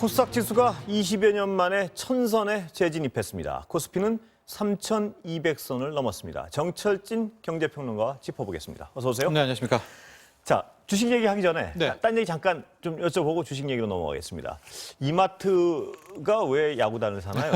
코스닥 지수가 20여 년 만에 천선에 재진입했습니다. 코스피는 3,200선을 넘었습니다. 정철진 경제평론가와 짚어보겠습니다. 어서 오세요. 네, 안녕하십니까. 자, 주식 얘기하기 전에 네. 딴 얘기 잠깐 좀 여쭤보고 주식 얘기로 넘어가겠습니다. 이마트가 왜 야구단을 사나요?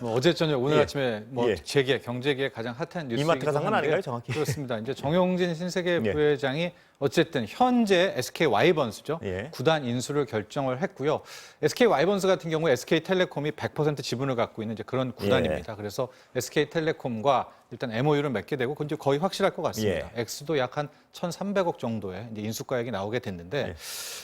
어제 저녁 오늘 예. 아침에 예. 재계 경제계의 가장 핫한 뉴스 이마트가 상관 아닌가요, 정확히? 그렇습니다. 이제 정용진 신세계 예. 부회장이 어쨌든 현재 SK 와이번스죠. 예. 구단 인수를 결정을 했고요. SK 와이번스 같은 경우에 SK텔레콤이 100% 지분을 갖고 있는 이제 그런 구단입니다. 그래서 SK텔레콤과 일단 MOU를 맺게 되고 그건 이제 거의 확실할 것 같습니다. 액수도 약 한 1,300억 정도의 이제 인수가액이 나오게 됐는데 예.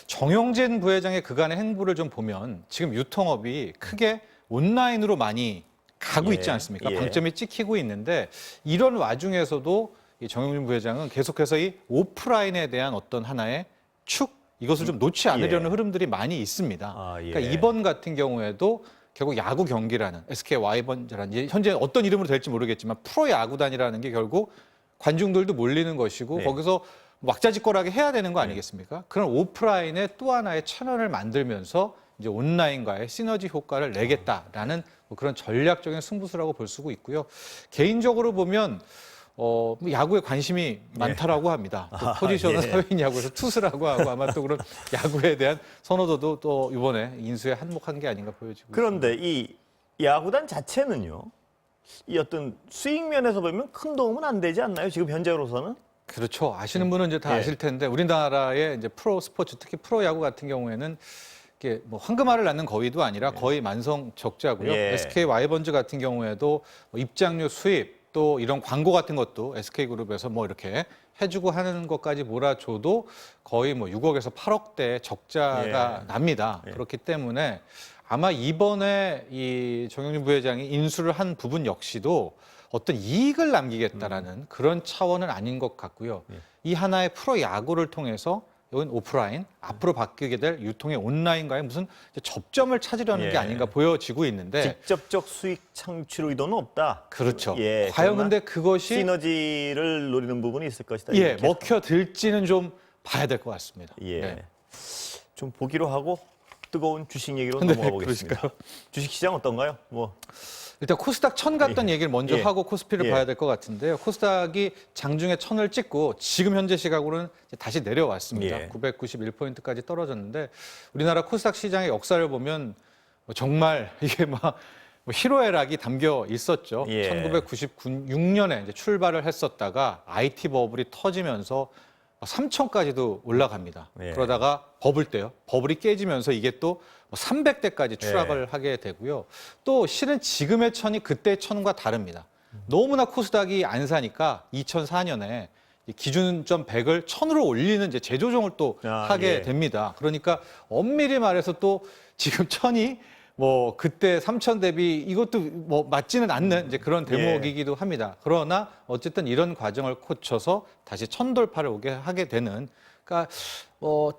정용진 부회장의 그간의 행보를 좀 보면 지금 유통업이 크게 온라인으로 많이 가고 예. 있지 않습니까? 예. 방점이 찍히고 있는데 이런 와중에서도 이 정용진 부회장은 계속해서 이 오프라인에 대한 어떤 하나의 축 이것을 좀 놓지 않으려는 예. 흐름들이 많이 있습니다. 아, 예. 그러니까 이번 같은 경우에도 결국 야구 경기라는 SK 와이번즈라는 현재 어떤 이름으로 될지 모르겠지만 프로 야구단이라는 게 결국 관중들도 몰리는 것이고 네. 거기서 왁자지껄하게 해야 되는 거 아니겠습니까? 그런 오프라인의 또 하나의 채널을 만들면서 이제 온라인과의 시너지 효과를 내겠다라는 뭐 그런 전략적인 승부수라고 볼 수가 있고요. 개인적으로 보면 뭐 야구에 관심이 많다라고 합니다. 또 포지션은 예. 사회인 야구에서 투수라고 하고 아마 또 그런 야구에 대한 선호도도 또 이번에 인수에 한몫한 게 아닌가 보여지고 그런데 이 야구단 자체는요, 이 어떤 수익 면에서 보면 큰 도움은 안 되지 않나요? 지금 현재로서는? 그렇죠. 아시는 분은 이제 다 예. 아실 텐데 우리나라의 이제 프로 스포츠 특히 프로 야구 같은 경우에는 이게 뭐 황금알을 낳는 거위도 아니라 거의 만성 적자고요. 예. SK 와이번즈 같은 경우에도 뭐 입장료 수입 또 이런 광고 같은 것도 SK그룹에서 뭐 이렇게 해주고 하는 것까지 몰아줘도 거의 뭐 6억에서 8억대 적자가 예. 납니다. 예. 그렇기 때문에 아마 이번에 이 정용진 부회장이 인수를 한 부분 역시도 어떤 이익을 남기겠다라는 그런 차원은 아닌 것 같고요. 예. 이 하나의 프로 야구를 통해서 여긴 오프라인, 앞으로 바뀌게 될 유통의 온라인과의 무슨 접점을 찾으려는 예. 게 아닌가 보여지고 있는데 직접적 수익 창출 의도는 없다. 그렇죠. 예, 과연 그러나 근데 그것이 시너지를 노리는 부분이 있을 것이다. 예, 이렇게. 먹혀들지는 좀 봐야 될 것 같습니다. 예. 네. 좀 보기로 하고 뜨거운 주식 얘기로 네, 넘어가 보겠습니다. 그러실까요? 주식 시장 어떤가요? 뭐 일단 코스닥 1000 갔던 얘기를 먼저 예. 하고 코스피를 예. 봐야 될 것 같은데요. 코스닥이 장중에 1000을 찍고 지금 현재 시각으로는 이제 다시 내려왔습니다. 예. 991포인트까지 떨어졌는데 우리나라 코스닥 시장의 역사를 보면 뭐 정말 이게 막 뭐 희로애락이 담겨 있었죠. 예. 1996년에 이제 출발을 했었다가 IT 버블이 터지면서 3,000까지도 올라갑니다. 예. 그러다가 버블이 깨지면서 이게 또 300대까지 추락을 하게 되고요. 또 실은 지금의 1000이 그때 1000과 다릅니다. 너무나 코스닥이 안 사니까 2004년에 기준점 100을 1000으로 올리는 이제 재조정을 또 하게 예. 됩니다. 그러니까 엄밀히 말해서 또 지금 1000이 뭐 그때 3000 대비 이것도 뭐 맞지는 않는 이제 그런 대목이기도 합니다. 그러나 어쨌든 이런 과정을 거쳐서 다시 1000 돌파를 하게 되는 그러니까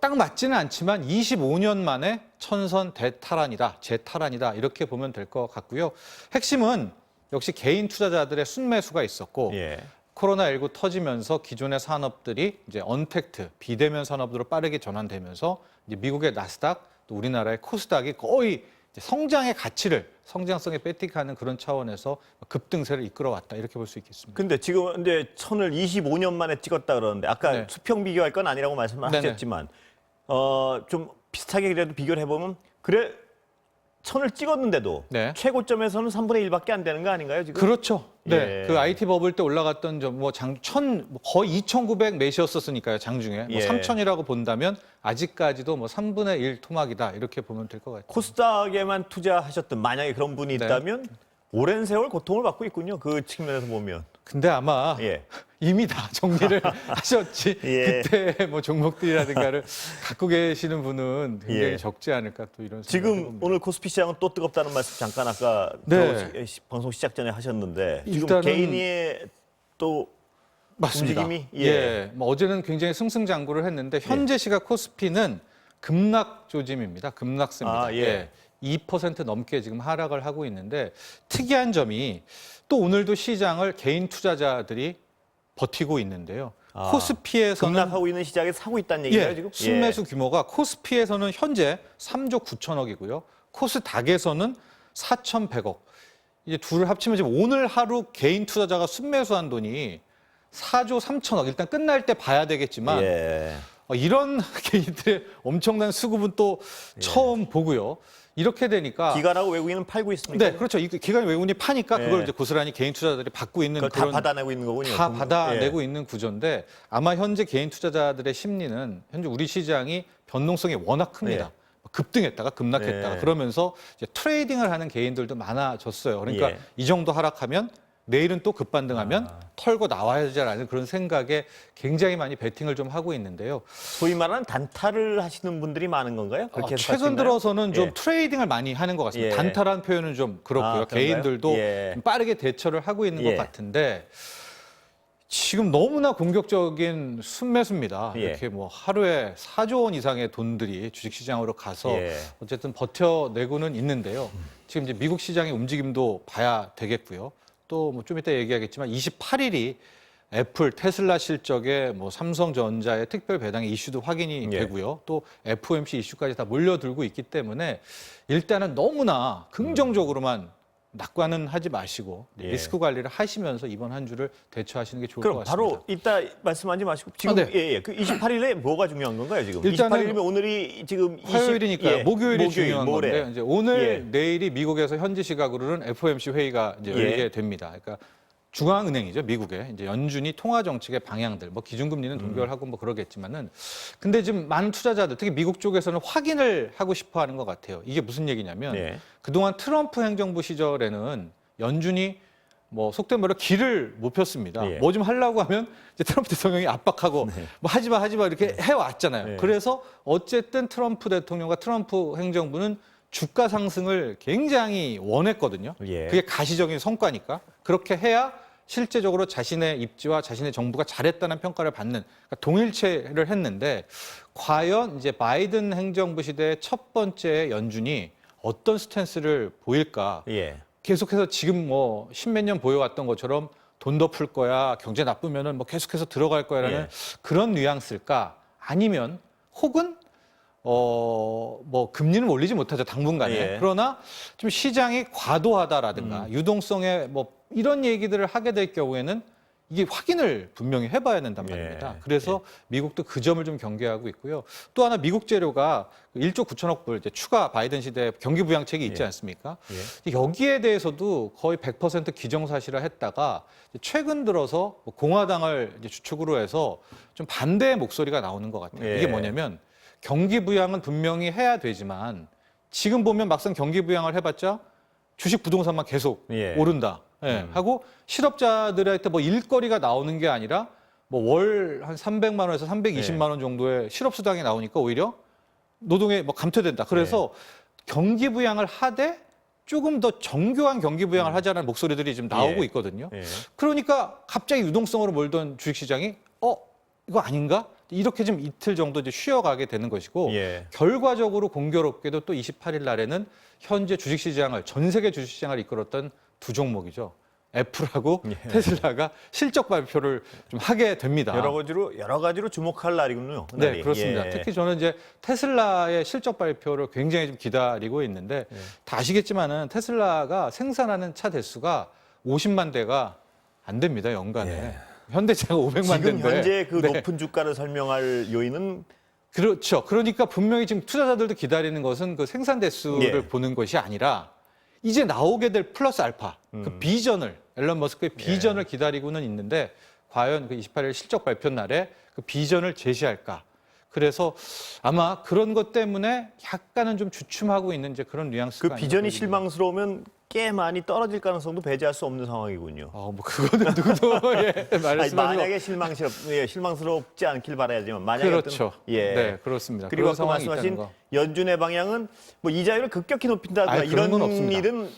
딱 맞지는 않지만 25년 만에 천선 대탈환이다, 재탈환이다 이렇게 보면 될 것 같고요. 핵심은 역시 개인 투자자들의 순매수가 있었고 예. 코로나19 터지면서 기존의 산업들이 이제 언택트, 비대면 산업으로 빠르게 전환되면서 이제 미국의 나스닥 또 우리나라의 코스닥이 거의 이제 성장의 가치를 성장성에 배틱하는 그런 차원에서 급등세를 이끌어왔다 이렇게 볼 수 있겠습니다. 근데 지금 이제 1000을 25년 만에 찍었다 그러는데 아까 네. 수평 비교할 건 아니라고 말씀하셨지만 좀 비슷하게 그래도 비교를 해보면 그래 1000을 찍었는데도 네. 최고점에서는 3분의 1밖에 안 되는 거 아닌가요 지금? 그렇죠. 네, 예. 그 IT 버블 때 올라갔던 거의 2,900 몇이었었으니까요 장중에 예. 3,000이라고 본다면 아직까지도 3분의 1 토막이다 이렇게 보면 될 것 같아요. 코스닥에만 투자하셨던 만약에 그런 분이 네. 있다면 오랜 세월 고통을 받고 있군요. 그 측면에서 보면. 근데 아마 예. 이미 다 정리를 하셨지 예. 그때 종목들이라든가를 갖고 계시는 분은 굉장히 예. 적지 않을까 또 이런 생각을 지금 해봅니다. 오늘 코스피 시장은 또 뜨겁다는 말씀 잠깐 아까 네. 방송 시작 전에 하셨는데 지금 일단은 개인의 또 맞습니다. 움직임이? 예. 뭐 어제는 굉장히 승승장구를 했는데 현재 시각 코스피는 급락 조짐입니다. 급락세입니다. 아, 예. 2% 넘게 지금 하락을 하고 있는데 특이한 점이 또 오늘도 시장을 개인 투자자들이 버티고 있는데요. 코스피에서는 급락하고 있는 시장에 사고 있다는 얘기예요, 예, 지금? 순매수 규모가 코스피에서는 현재 3조 9천억이고요. 코스닥에서는 4,100억. 이제 둘을 합치면 지금 오늘 하루 개인 투자자가 순매수한 돈이 4조 3천억. 일단 끝날 때 봐야 되겠지만 예. 이런 개인들의 엄청난 수급은 또 처음 보고요. 이렇게 되니까 기관하고 외국인은 팔고 있습니까? 네, 그렇죠. 이 기관 외국인이 파니까 예. 그걸 이제 고스란히 개인 투자자들이 받고 있는 그걸 다 그런 받아내고 있는 거군요. 다 받아내고 예. 있는 구조인데 아마 현재 개인 투자자들의 심리는 현재 우리 시장이 변동성이 워낙 큽니다. 급등했다가 급락했다가 예. 그러면서 이제 트레이딩을 하는 개인들도 많아졌어요. 그러니까 예. 이 정도 하락하면 내일은 또 급반등하면 털고 나와야지라는 그런 생각에 굉장히 많이 베팅을 좀 하고 있는데요. 소위 말하는 단타를 하시는 분들이 많은 건가요? 그렇게 해서 최근 들어서는 좀 예. 트레이딩을 많이 하는 것 같습니다. 예. 단타라는 표현은 좀 그렇고요. 그런가요? 개인들도 예. 좀 빠르게 대처를 하고 있는 예. 것 같은데 지금 너무나 공격적인 순매수입니다. 예. 이렇게 뭐 하루에 4조 원 이상의 돈들이 주식시장으로 가서 예. 어쨌든 버텨내고는 있는데요. 지금 이제 미국 시장의 움직임도 봐야 되겠고요. 또 뭐 좀 이따 얘기하겠지만 28일이 애플, 테슬라 실적에 뭐 삼성전자의 특별 배당의 이슈도 확인이 예. 되고요. 또 FOMC 이슈까지 다 몰려들고 있기 때문에 일단은 너무나 긍정적으로만 낙관은 하지 마시고 예. 리스크 관리를 하시면서 이번 한 주를 대처하시는 게 좋을 것 그럼 같습니다. 바로 이따 말씀하지 마시고 지금 네. 예, 그 28일에 뭐가 중요한 건가요, 지금? 일단은 28일이면 오늘이 지금 화요일이니까요. 예, 목요일이 중요한 모레. 건데 이제 오늘 예. 내일이 미국에서 현지 시각으로는 FOMC 회의가 이제 예. 열리게 됩니다. 그러니까 중앙은행이죠, 미국의 이제 연준이 통화 정책의 방향들, 뭐 기준금리는 동결하고 뭐 그러겠지만은, 근데 지금 많은 투자자들, 특히 미국 쪽에서는 확인을 하고 싶어하는 것 같아요. 이게 무슨 얘기냐면 예. 그동안 트럼프 행정부 시절에는 연준이 뭐 속된 말로 길을 못 폈습니다. 예. 뭐 좀 하려고 하면 이제 트럼프 대통령이 압박하고 뭐 하지 마 이렇게 해왔잖아요. 네. 그래서 어쨌든 트럼프 대통령과 트럼프 행정부는 주가 상승을 굉장히 원했거든요. 예. 그게 가시적인 성과니까 그렇게 해야 실제적으로 자신의 입지와 자신의 정부가 잘했다는 평가를 받는 그러니까 동일체를 했는데 과연 이제 바이든 행정부 시대의 첫 번째 연준이 어떤 스탠스를 보일까? 예. 계속해서 지금 뭐 십몇 년 보여왔던 것처럼 돈 더 풀 거야, 경제 나쁘면은 뭐 계속해서 들어갈 거야라는 예. 그런 뉘앙스일까? 아니면 혹은 뭐 금리는 올리지 못하죠 당분간에. 예. 그러나 좀 시장이 과도하다라든가 유동성에 뭐 이런 얘기들을 하게 될 경우에는 이게 확인을 분명히 해봐야 된단 말입니다. 예. 그래서 미국도 그 점을 좀 경계하고 있고요. 또 하나 미국 재료가 1조 9천억 불 이제 추가 바이든 시대 경기 부양책이 있지 예. 않습니까? 예. 여기에 대해서도 거의 100% 기정사실화했다가 최근 들어서 뭐 공화당을 이제 주축으로 해서 좀 반대의 목소리가 나오는 것 같아요. 예. 이게 뭐냐면 경기 부양은 분명히 해야 되지만 지금 보면 막상 경기 부양을 해봤자 주식 부동산만 계속 예. 오른다. 예, 하고 실업자들한테 뭐 일거리가 나오는 게 아니라 뭐 월 한 300만 원에서 320만 원 정도의 실업 수당이 나오니까 오히려 노동에 뭐 감퇴된다. 그래서 경기 부양을 하되 조금 더 정교한 경기 부양을 하자는 목소리들이 지금 나오고 예. 있거든요. 예. 그러니까 갑자기 유동성으로 몰던 주식시장이 이거 아닌가? 이렇게 좀 이틀 정도 이제 쉬어가게 되는 것이고 예. 결과적으로 공교롭게도 또 28일 날에는 현재 주식시장을 전 세계 주식시장을 이끌었던 두 종목이죠. 애플하고 예. 테슬라가 실적 발표를 좀 하게 됩니다. 여러 가지로 주목할 날이군요. 네, 날이. 그렇습니다. 예. 특히 저는 이제 테슬라의 실적 발표를 굉장히 좀 기다리고 있는데 다 아시겠지만은 테슬라가 생산하는 차 대수가 50만 대가 안 됩니다, 연간에. 예. 현대차가 500만 지금 대인데. 현재 그 네. 높은 주가를 설명할 요인은 그렇죠. 그러니까 분명히 지금 투자자들도 기다리는 것은 그 생산 대수를 예. 보는 것이 아니라 이제 나오게 될 플러스 알파, 그 비전을, 앨런 머스크의 비전을 기다리고는 있는데 과연 그 28일 실적 발표 날에 그 비전을 제시할까. 그래서 아마 그런 것 때문에 약간은 좀 주춤하고 있는 이제 그런 뉘앙스가 그 아닌가 비전이 보입니다. 실망스러우면 꽤 많이 떨어질 가능성도 배제할 수 없는 상황이군요. 뭐 그거는 누구도 예, 아니, 말씀하시고 만약에 실망스럽지 않길 바라야지만 만약에 그렇죠. 어떤, 예. 네, 그렇습니다. 그리고 그런 아까 상황이 말씀하신 있다는 거. 연준의 방향은 뭐 이자율을 급격히 높인다거나 아니, 그런 이런 건 없습니다. 일은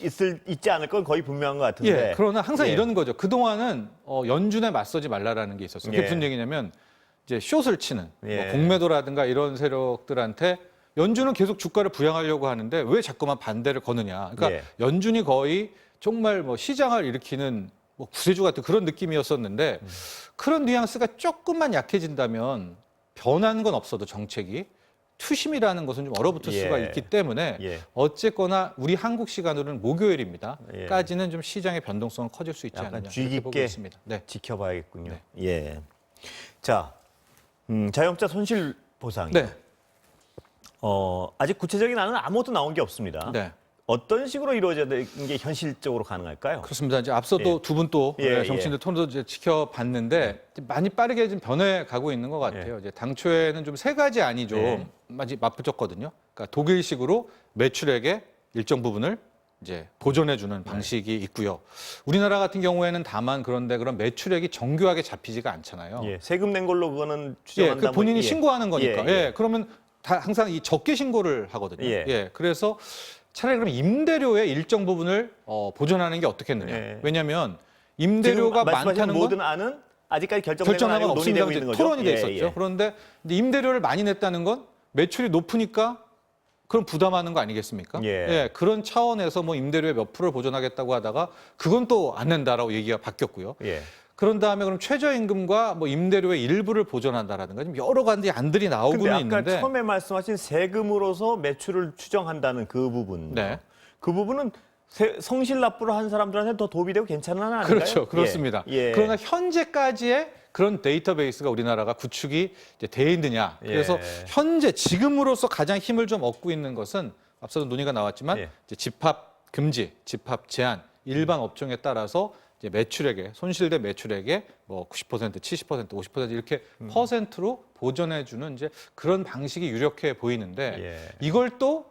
있지 않을 건 거의 분명한 것 같은데. 예, 그러나 항상 예. 이런 거죠. 그동안은 연준에 맞서지 말라라는 게 있었어요. 그게 예. 무슨 얘기냐면 이제 숏을 치는 예. 뭐 공매도라든가 이런 세력들한테 연준은 계속 주가를 부양하려고 하는데 왜 자꾸만 반대를 거느냐. 그러니까 예. 연준이 거의 정말 뭐 시장을 일으키는 뭐 구세주 같은 그런 느낌이었었는데 그런 뉘앙스가 조금만 약해진다면 변한 건 없어도 정책이 투심이라는 것은 좀 얼어붙을 예. 수가 있기 때문에 예. 어쨌거나 우리 한국 시간으로는 목요일입니다. 예. 까지는 좀 시장의 변동성은 커질 수 있지 약간 않느냐 주의 이렇게 보고 깊게 있습니다. 네. 지켜봐야겠군요. 네. 예. 자, 자영업자 손실 보상이 네. 아직 구체적인 안은 아무것도 나온 게 없습니다. 네. 어떤 식으로 이루어져야 되는 게 현실적으로 가능할까요? 그렇습니다. 이제 앞서도 예. 두 분 또 예, 정치인들 토론도 이제 지켜봤는데 이제 많이 빠르게 좀 변해가고 있는 것 같아요. 이제 당초에는 좀 세 가지 안이 좀 예. 많이 맞붙었거든요. 그러니까 독일식으로 매출액의 일정 부분을 이제 보존해주는 방식이 있고요. 우리나라 같은 경우에는 다만 그런데 그런 매출액이 정교하게 잡히지가 않잖아요. 예, 세금 낸 걸로 그거는 예, 추정한다면 그 본인이 신고하는 거니까. 예, 예. 그러면 다 항상 이 적게 신고를 하거든요. 예. 그래서 차라리 그럼 임대료의 일정 부분을 보존하는 게 어떻겠느냐. 예. 왜냐하면 지금 임대료가 말씀하신 많다는 건 모든 안은 아직까지 결정된 건 결정한 아니고 건 없습니다. 논의되고 이제 있는 거죠. 토론이 돼 예, 있었죠. 예. 그런데 이제 임대료를 많이 냈다는 건 매출이 높으니까 그럼 부담하는 거 아니겠습니까? 예. 그런 차원에서 뭐 임대료의 몇 프로를 보존하겠다고 하다가 그건 또 안 낸다라고 얘기가 바뀌었고요. 예. 그런 다음에 그럼 최저임금과 뭐 임대료의 일부를 보존한다라든가 좀 여러 가지 안들이 근데 나오고는 아까 있는데 처음에 말씀하신 세금으로서 매출을 추정한다는 그 부분, 네. 그 부분은 성실 납부를 한 사람들한테 더 도움이 되고 괜찮은 안 아닌가요? 그렇죠. 그렇습니다. 예. 그러나 현재까지의 그런 데이터베이스가 우리나라가 구축이 이제 돼 있느냐. 그래서 예. 현재 지금으로서 가장 힘을 좀 얻고 있는 것은 앞서도 논의가 나왔지만 예. 이제 집합 금지, 집합 제한, 일반 업종에 따라서 이제 매출액에 손실된 매출액에 뭐 90%, 70%, 50% 이렇게 퍼센트로 보전해주는 이제 그런 방식이 유력해 보이는데 예. 이걸 또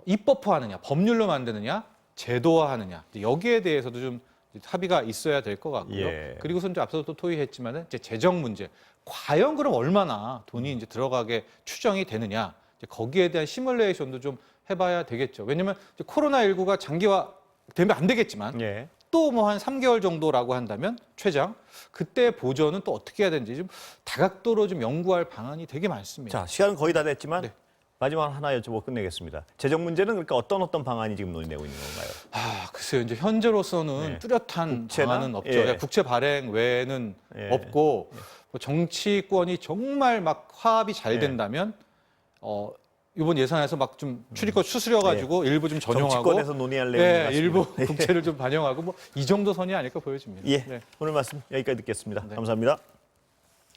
입법화하느냐, 법률로 만드느냐, 제도화하느냐 여기에 대해서도 좀 합의가 있어야 될 것 같고요. 예. 그리고선 이제 앞서도 또 토의했지만은 이제 재정 문제, 과연 그럼 얼마나 돈이 이제 들어가게 추정이 되느냐, 이제 거기에 대한 시뮬레이션도 좀 해봐야 되겠죠. 왜냐하면 코로나19가 장기화 되면 안 되겠지만 예. 또 뭐 한 3개월 정도라고 한다면 최장 그때 보전은 또 어떻게 해야 되는지 좀 다각도로 좀 연구할 방안이 되게 많습니다. 자, 시간은 거의 다 됐지만 네. 마지막 하나 여쭤보고 끝내겠습니다. 재정 문제는 그러니까 어떤 방안이 지금 논의되고 있는 건가요? 글쎄요. 이제 현재로서는 네. 뚜렷한 국채나? 방안은 없죠. 예. 국채 발행 외에는 예. 없고 뭐 정치권이 정말 막 화합이 잘 예. 된다면 이번 예산에서 막 좀 추리껏 추스려가지고 일부 좀 전용하고 정치권에서 논의할 내용인 것 같습니다. 일부 국채를 좀 반영하고 뭐 이 정도 선이 아닐까 보여집니다. 예, 네. 오늘 말씀 여기까지 듣겠습니다. 네. 감사합니다.